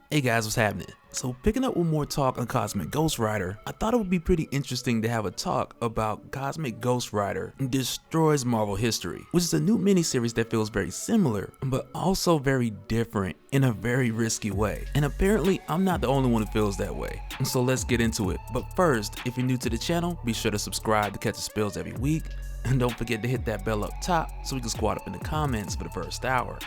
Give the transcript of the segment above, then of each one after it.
Hey guys, what's happening? So picking up with more talk on Cosmic Ghost Rider, I thought it would be pretty interesting to have a talk about Cosmic Ghost Rider Destroys Marvel History, which is a new miniseries that feels very similar, but also very different in a very risky way. And apparently, I'm not the only one who feels that way. So let's get into it. But first, if you're new to the channel, be sure to subscribe to catch the spills every week. And don't forget to hit that bell up top so we can squad up in the comments for the first hour.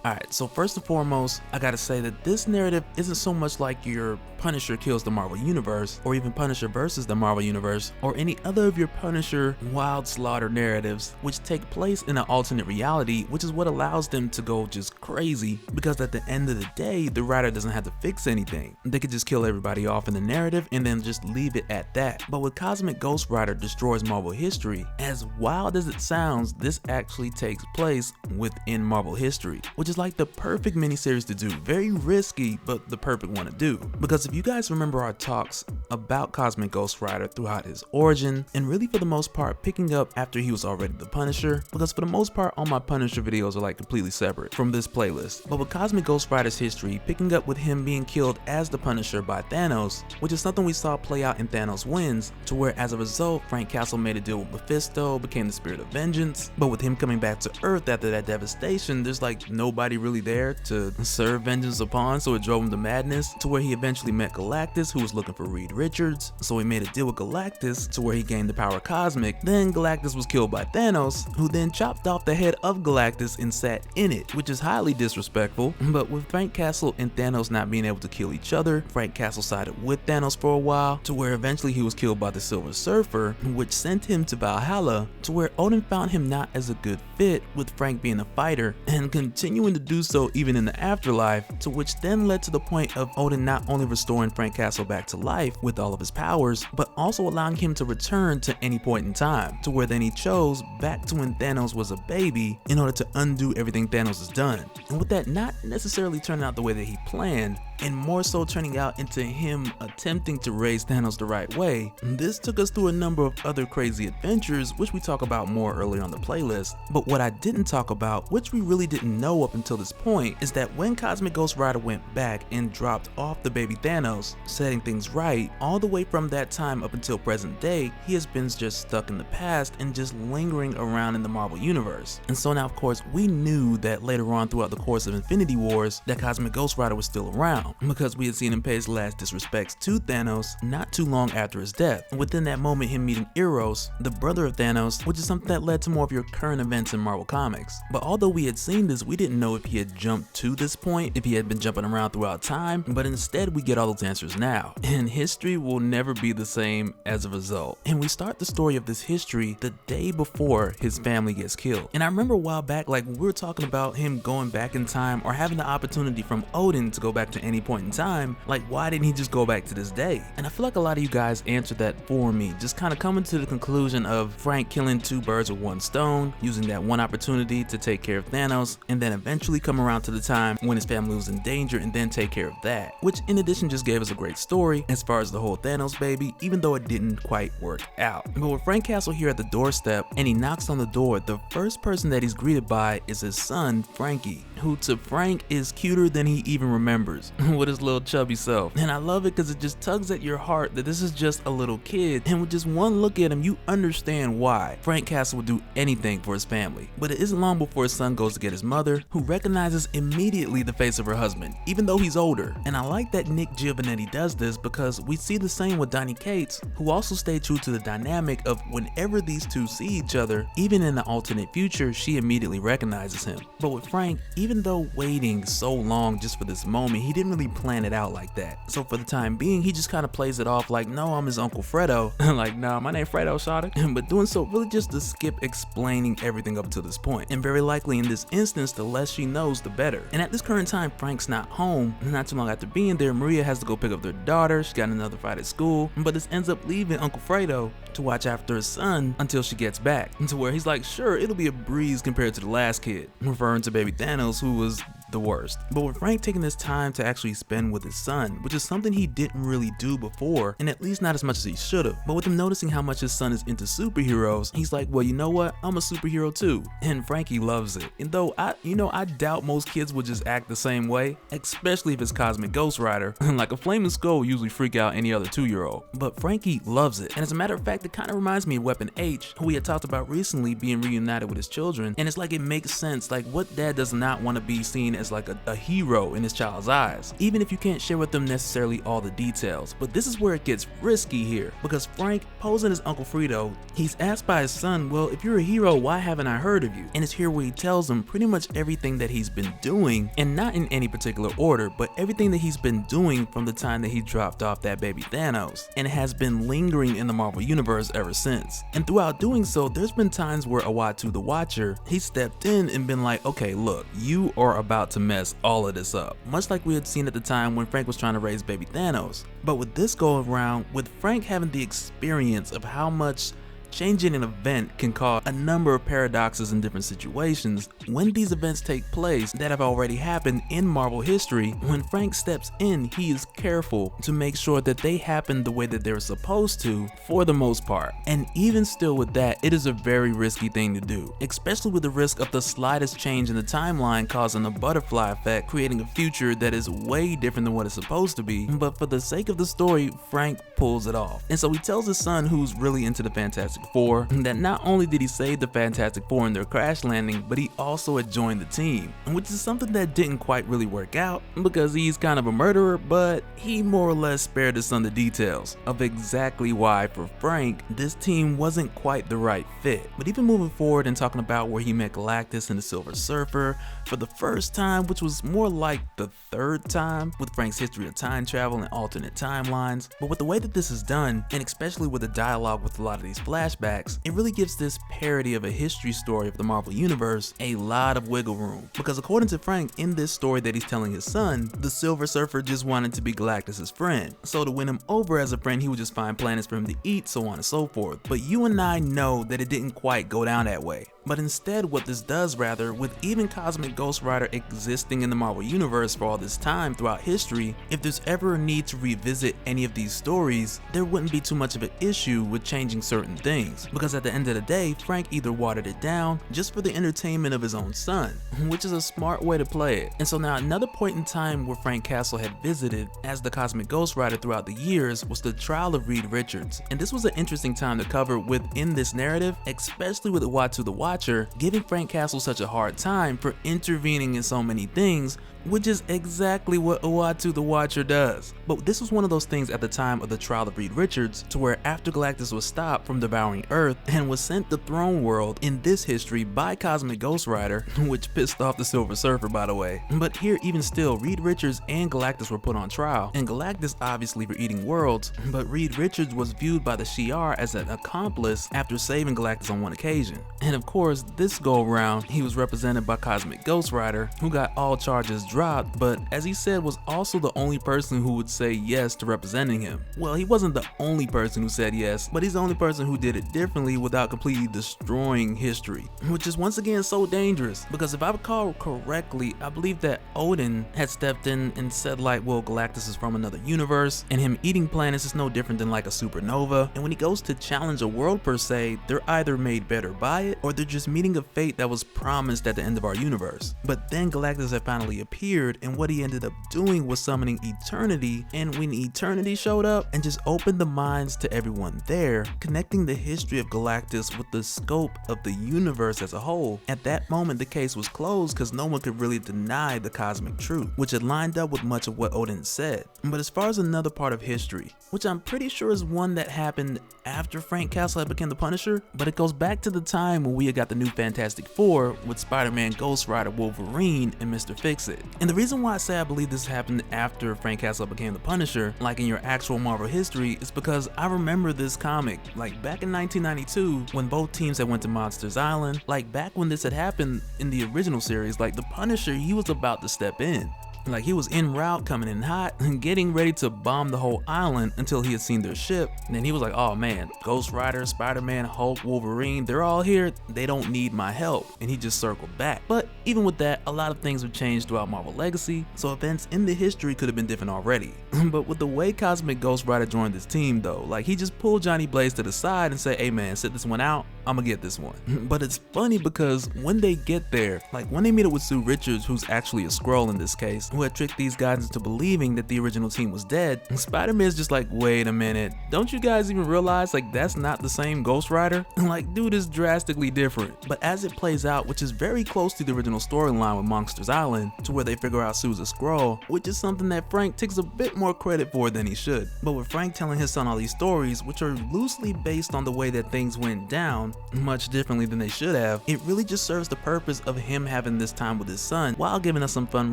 Alright, so first and foremost, I gotta say that this narrative isn't so much like your Punisher kills the Marvel Universe, or even Punisher versus the Marvel Universe, or any other of your Punisher wild slaughter narratives, which take place in an alternate reality, which is what allows them to go just crazy, because at the end of the day, the writer doesn't have to fix anything. They could just kill everybody off in the narrative and then just leave it at that. But with Cosmic Ghost Rider Destroys Marvel History, as wild as it sounds, this actually takes place within Marvel history, which is like the perfect miniseries to do. Very risky, but the perfect one to do. Because if you guys remember our talks about Cosmic Ghost Rider throughout his origin, and really for the most part picking up after he was already the Punisher, because for the most part all my Punisher videos are like completely separate from this playlist. But with Cosmic Ghost Rider's history, picking up with him being killed as the Punisher by Thanos, which is something we saw play out in Thanos Wins, to where as a result Frank Castle made a deal with Mephisto, became the Spirit of Vengeance, but with him coming back to Earth after that devastation, there's like nobody really there to serve vengeance upon, so it drove him to madness, to where he eventually met Galactus, who was looking for Reed Richards, so he made a deal with Galactus to where he gained the power Cosmic. Then Galactus was killed by Thanos, who then chopped off the head of Galactus and sat in it, which is highly disrespectful. But with Frank Castle and Thanos not being able to kill each other, Frank Castle sided with Thanos for a while, to where eventually he was killed by the Silver Surfer, which sent him to Valhalla, to where Odin found him not as a good fit, with Frank being a fighter and continuing to do so even in the afterlife, to which then led to the point of Odin not only restoring Frank Castle back to life with all of his powers, but also allowing him to return to any point in time, to where then he chose back to when Thanos was a baby in order to undo everything Thanos has done. And with that not necessarily turning out the way that he planned, and more so turning out into him attempting to raise Thanos the right way, this took us through a number of other crazy adventures, which we talk about more earlier on the playlist. But what I didn't talk about, which we really didn't know up until this point, is that when Cosmic Ghost Rider went back and dropped off the baby Thanos, setting things right, all the way from that time up until present day, he has been just stuck in the past and just lingering around in the Marvel Universe. And so now of course we knew that later on throughout the course of Infinity Wars that Cosmic Ghost Rider was still around, because we had seen him pay his last disrespects to Thanos not too long after his death. And within that moment, him meeting Eros, the brother of Thanos, which is something that led to more of your current events in Marvel Comics. But although we had seen this, we didn't know if he had jumped to this point, if he had been jumping around throughout time, but instead we get all those answers now. And history will never be the same as a result. And we start the story of this history the day before his family gets killed. And I remember a while back, like when we were talking about him going back in time or having the opportunity from Odin to go back to any point in time, like why didn't he just go back to this day? And I feel like a lot of you guys answered that for me, just kind of coming to the conclusion of Frank killing two birds with one stone, using that one opportunity to take care of Thanos, and then eventually come around to the time when his family was in danger and then take care of that, which in addition just gave us a great story as far as the whole Thanos baby, even though it didn't quite work out. But with Frank Castle here at the doorstep and he knocks on the door, the first person that he's greeted by is his son Frankie, who to Frank is cuter than he even remembers with his little chubby self. And I love it because it just tugs at your heart that this is just a little kid, and with just one look at him you understand why Frank Castle would do anything for his family. But it isn't long before his son goes to get his mother, who recognizes immediately the face of her husband even though he's older. And I like that Nick Giovannetti does this because we see the same with Donny Cates, who also stayed true to the dynamic of whenever these two see each other, even in the alternate future, she immediately recognizes him. But with Frank, even though waiting so long just for this moment, he didn't really plan it out like that. So for the time being, he just kind of plays it off like, no, I'm his Uncle Fredo. Like, nah, my name Fredo, shawty. But doing so really just to skip explaining everything up to this point. And very likely in this instance, the less she knows, the better. And at this current time, Frank's not home. Not too long after being there, Maria has to go pick up their daughter. She got another fight at school, but this ends up leaving Uncle Fredo to watch after his son until she gets back. To where he's like, sure, it'll be a breeze compared to the last kid, referring to baby Thanos, who was the worst. But with Frank taking this time to actually spend with his son, which is something he didn't really do before, and at least not as much as he should have. But with him noticing how much his son is into superheroes, he's like, well, you know what? I'm a superhero too. And Frankie loves it. And though I doubt most kids would just act the same way, especially if it's Cosmic Ghost Rider. Like a flaming skull would usually freak out any other 2-year-old. But Frankie loves it. And as a matter of fact, it kind of reminds me of Weapon H, who we had talked about recently being reunited with his children. And it's like it makes sense. Like, what dad does not want to be seen as like a hero in his child's eyes, even if you can't share with them necessarily all the details. But this is where it gets risky here, because Frank, posing as Uncle Frito, he's asked by his son, well, if you're a hero, why haven't I heard of you? And it's here where he tells him pretty much everything that he's been doing, and not in any particular order, but everything that he's been doing from the time that he dropped off that baby Thanos, and it has been lingering in the Marvel Universe ever since. And throughout doing so, there's been times where Uatu the Watcher, he stepped in and been like, okay, look, you are about to mess all of this up, much like we had seen at the time when Frank was trying to raise baby Thanos. But with this go around, with Frank having the experience of how much changing an event can cause a number of paradoxes in different situations, when these events take place that have already happened in Marvel history, when Frank steps in, he is careful to make sure that they happen the way that they're supposed to for the most part. And even still with that, it is a very risky thing to do, especially with the risk of the slightest change in the timeline causing a butterfly effect, creating a future that is way different than what it's supposed to be. But for the sake of the story, Frank pulls it off. And so he tells his son, who's really into the Fantastic Four, that not only did he save the Fantastic Four in their crash landing, but he also had joined the team, which is something that didn't quite really work out because he's kind of a murderer, but he more or less spared his son the details of exactly why for Frank this team wasn't quite the right fit. But even moving forward and talking about where he met Galactus and the Silver Surfer for the first time, which was more like the third time with Frank's history of time travel and alternate timelines. But with the way that this is done, and especially with the dialogue with a lot of these flashbacks, it really gives this parody of a history story of the Marvel Universe a lot of wiggle room. Because according to Frank, in this story that he's telling his son, the Silver Surfer just wanted to be Galactus' friend. So to win him over as a friend, he would just find planets for him to eat, so on and so forth. But you and I know that it didn't quite go down that way. But instead, what this does rather, with even Cosmic Ghost Rider existing in the Marvel Universe for all this time throughout history, if there's ever a need to revisit any of these stories, there wouldn't be too much of an issue with changing certain things. Because at the end of the day, Frank either watered it down just for the entertainment of his own son, which is a smart way to play it. And so now another point in time where Frank Castle had visited as the Cosmic Ghost Rider throughout the years was the trial of Reed Richards. And this was an interesting time to cover within this narrative, especially with Uatu the Watcher giving Frank Castle such a hard time for intervening in so many things, which is exactly what Uatu the Watcher does. But this was one of those things at the time of the trial of Reed Richards, to where after Galactus was stopped from devouring Earth and was sent to Throne World in this history by Cosmic Ghost Rider, which pissed off the Silver Surfer by the way. But here even still, Reed Richards and Galactus were put on trial, and Galactus obviously for eating worlds, but Reed Richards was viewed by the Shi'ar as an accomplice after saving Galactus on one occasion. And of course, this go around, he was represented by Cosmic Ghost Rider, who got all charges dropped, but as he said, was also the only person who would say yes to representing him. Well, he wasn't the only person who said yes, but he's the only person who did it differently without completely destroying history, which is once again so dangerous. Because if I recall correctly, I believe that Odin had stepped in and said like, well, Galactus is from another universe, and him eating planets is no different than like a supernova, and when he goes to challenge a world per se, they're either made better by it, or they're just meeting a fate that was promised at the end of our universe. But then Galactus had finally appeared, and what he ended up doing was summoning Eternity, and when Eternity showed up and just opened the minds to everyone there, connecting the history of Galactus with the scope of the universe as a whole, at that moment the case was closed because no one could really deny the cosmic truth, which had lined up with much of what Odin said. But as far as another part of history, which I'm pretty sure is one that happened after Frank Castle had become the Punisher, but it goes back to the time when we had got the new Fantastic Four with Spider-Man, Ghost Rider, Wolverine, and Mr. Fix-It. And the reason why I say I believe this happened after Frank Castle became the Punisher, like in your actual Marvel history, is because I remember this comic, like back in 1992, when both teams had went to Monsters Island, like back when this had happened in the original series, like the Punisher, he was about to step in. Like, he was en route, coming in hot, and getting ready to bomb the whole island until he had seen their ship. And then he was like, oh man, Ghost Rider, Spider-Man, Hulk, Wolverine, they're all here, they don't need my help. And he just circled back. But even with that, a lot of things have changed throughout Marvel Legacy, so events in the history could have been different already. But with the way Cosmic Ghost Rider joined this team though, like, he just pulled Johnny Blaze to the side and said, hey man, sit this one out, I'ma get this one. But it's funny because when they get there, like when they meet up with Sue Richards, who's actually a Skrull in this case, who had tricked these guys into believing that the original team was dead, Spider-Man's just like, wait a minute, don't you guys even realize like that's not the same Ghost Rider? Like, dude is drastically different. But as it plays out, which is very close to the original storyline with Monsters Island, to where they figure out Sue's a Skrull, which is something that Frank takes a bit more credit for than he should. But with Frank telling his son all these stories, which are loosely based on the way that things went down, much differently than they should have, it really just serves the purpose of him having this time with his son while giving us some fun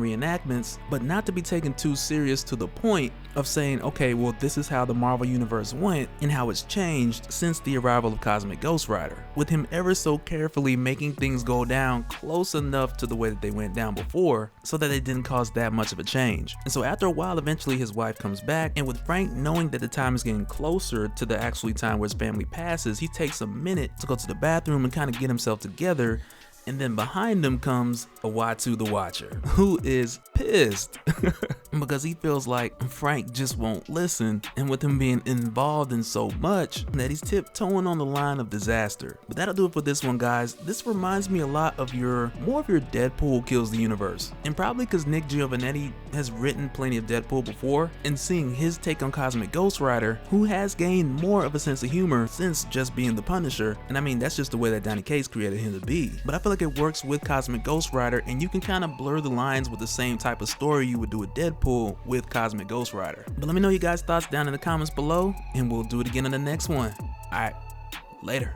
reenactments, but not to be taken too serious to the point of saying, okay, well, this is how the Marvel Universe went and how it's changed since the arrival of Cosmic Ghost Rider, with him ever so carefully making things go down close enough to the way that they went down before so that it didn't cause that much of a change. And so after a while, eventually his wife comes back, and with Frank knowing that the time is getting closer to the actually time where his family passes, he takes a minute to go to the bathroom and kind of get himself together. And then behind him comes Uatu the Watcher, who is pissed because he feels like Frank just won't listen, and with him being involved in so much that he's tiptoeing on the line of disaster. But that'll do it for this one, guys. This reminds me a lot of more of your Deadpool kills the universe, and probably because Nick Giovannetti has written plenty of Deadpool before, and seeing his take on Cosmic Ghost Rider, who has gained more of a sense of humor since just being the Punisher, and I mean that's just the way that Donny Cates created him to be. But I feel like it works with Cosmic Ghost Rider, and you can kind of blur the lines with the same type of story you would do with Deadpool with Cosmic Ghost Rider. But let me know your guys' thoughts down in the comments below, and we'll do it again in the next one. Alright, later.